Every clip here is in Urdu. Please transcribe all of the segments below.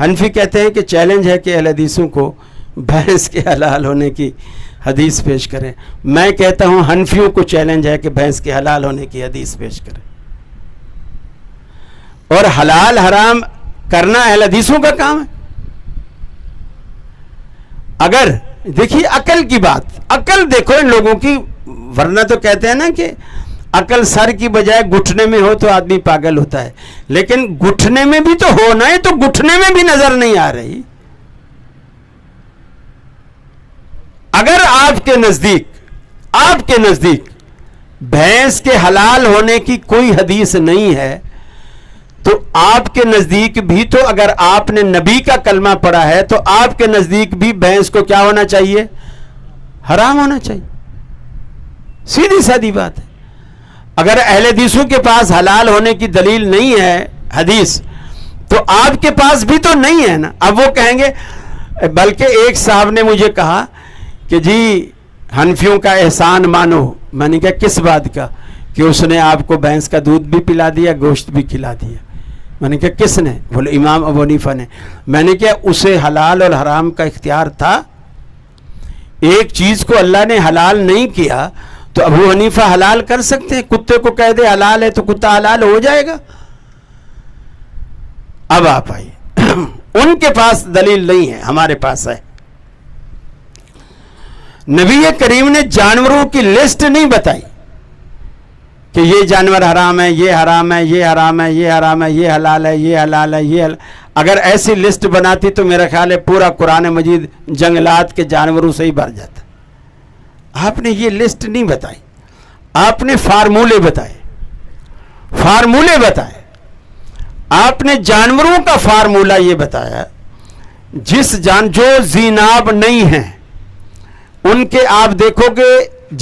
حنفی کہتے ہیں کہ چیلنج ہے کہ اہل حدیثوں کو بھینس کے حلال ہونے کی حدیث پیش کریں. میں کہتا ہوں حنفیوں کو چیلنج ہے کہ بھینس کے حلال ہونے کی حدیث پیش کریں. اور حلال حرام کرنا اہل حدیثوں کا کام ہے. اگر دیکھیے عقل کی بات، عقل دیکھو ان لوگوں کی، ورنہ تو کہتے ہیں نا کہ عقل سر کی بجائے گھٹنے میں ہو تو آدمی پاگل ہوتا ہے، لیکن گھٹنے میں بھی تو ہونا ہے، تو گھٹنے میں بھی نظر نہیں آ رہی. اگر آپ کے نزدیک بھینس کے حلال ہونے کی کوئی حدیث نہیں ہے تو آپ کے نزدیک بھی تو اگر آپ نے نبی کا کلمہ پڑھا ہے تو آپ کے نزدیک بھی بھینس کو کیا ہونا چاہیے؟ حرام ہونا چاہیے. سیدھی سادی بات ہے. اگر اہل حدیثوں کے پاس حلال ہونے کی دلیل نہیں ہے حدیث تو آپ کے پاس بھی تو نہیں ہے نا. اب وہ کہیں گے، بلکہ ایک صاحب نے مجھے کہا کہ جی حنفیوں کا احسان مانو. میں نے کہا کس بات کا؟ کہ اس نے آپ کو بھینس کا دودھ بھی پلا دیا، گوشت بھی کھلا دیا. میں نے کہا کس نے؟ بولے امام ابو حنیفہ نے. میں نے کہا اسے حلال اور حرام کا اختیار تھا. ایک چیز کو اللہ نے حلال نہیں کیا تو ابو حنیفہ حلال کر سکتے ہیں. کتے کو کہہ دے حلال ہے تو کتا حلال ہو جائے گا. اب آپ آئیے، ان کے پاس دلیل نہیں ہے، ہمارے پاس ہے. نبی کریم نے جانوروں کی لسٹ نہیں بتائی کہ یہ جانور حرام ہے، یہ حرام ہے، یہ حرام ہے، یہ حرام ہے، یہ حلال ہے، یہ حلال ہے، یہ حلال. اگر ایسی لسٹ بناتی تو میرا خیال ہے پورا قرآن مجید جنگلات کے جانوروں سے ہی بھر جاتا. آپ نے یہ لسٹ نہیں بتائی، آپ نے فارمولے بتائے. آپ نے جانوروں کا فارمولہ یہ بتایا، جو زیناب نہیں ہیں ان کے آپ دیکھو گے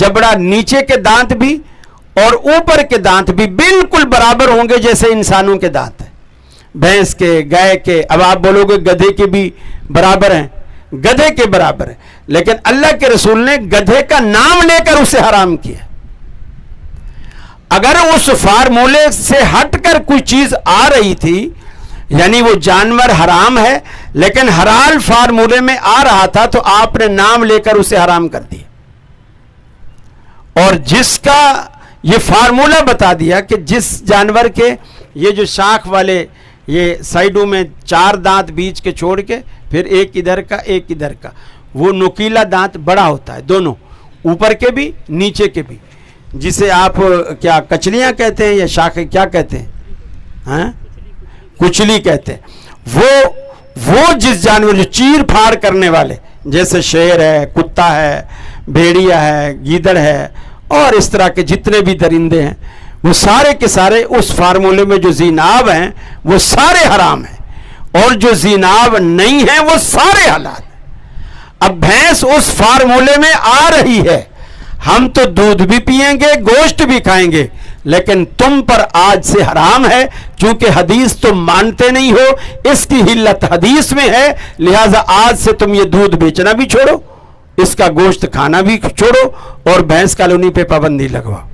جبڑا نیچے کے دانت بھی اور اوپر کے دانت بھی بالکل برابر ہوں گے جیسے انسانوں کے دانت ہیں. بھینس کے، گائے کے، اب آپ بولو گے گدھے کے بھی برابر ہیں، گدھے کے برابر ہیں. لیکن اللہ کے رسول نے گدھے کا نام لے کر اسے حرام کیا. اگر اس فارمولے سے ہٹ کر کوئی چیز آ رہی تھی، یعنی وہ جانور حرام ہے لیکن حلال فارمولے میں آ رہا تھا، تو آپ نے نام لے کر اسے حرام کر دیا. اور جس کا یہ فارمولہ بتا دیا کہ جس جانور کے یہ جو شاخ والے یہ سائیڈوں میں 4 دانت بیچ کے چھوڑ کے پھر ایک ادھر کا ایک ادھر کا، وہ نکیلا دانت بڑا ہوتا ہے، دونوں اوپر کے بھی نیچے کے بھی، جسے آپ کیا کچلیاں کہتے ہیں یا شاخیں کیا کہتے ہیں؟ ہاں کچلی کہتے ہیں. وہ جس جانور جو چیر پھاڑ کرنے والے جیسے شیر ہے، کتا ہے، بھیڑیا ہے، گیدڑ ہے اور اس طرح کے جتنے بھی درندے ہیں، وہ سارے کے سارے اس فارمولے میں جو زیناب ہیں وہ سارے حرام ہیں، اور جو زیناب نہیں ہیں وہ سارے حلال ہیں. اب بھینس اس فارمولے میں آ رہی ہے، ہم تو دودھ بھی پئیں گے، گوشت بھی کھائیں گے، لیکن تم پر آج سے حرام ہے کیونکہ حدیث تم مانتے نہیں ہو، اس کی علت حدیث میں ہے، لہٰذا آج سے تم یہ دودھ بیچنا بھی چھوڑو، اس کا گوشت کھانا بھی چھوڑو اور بھینس کالونی پہ پابندی لگواؤ.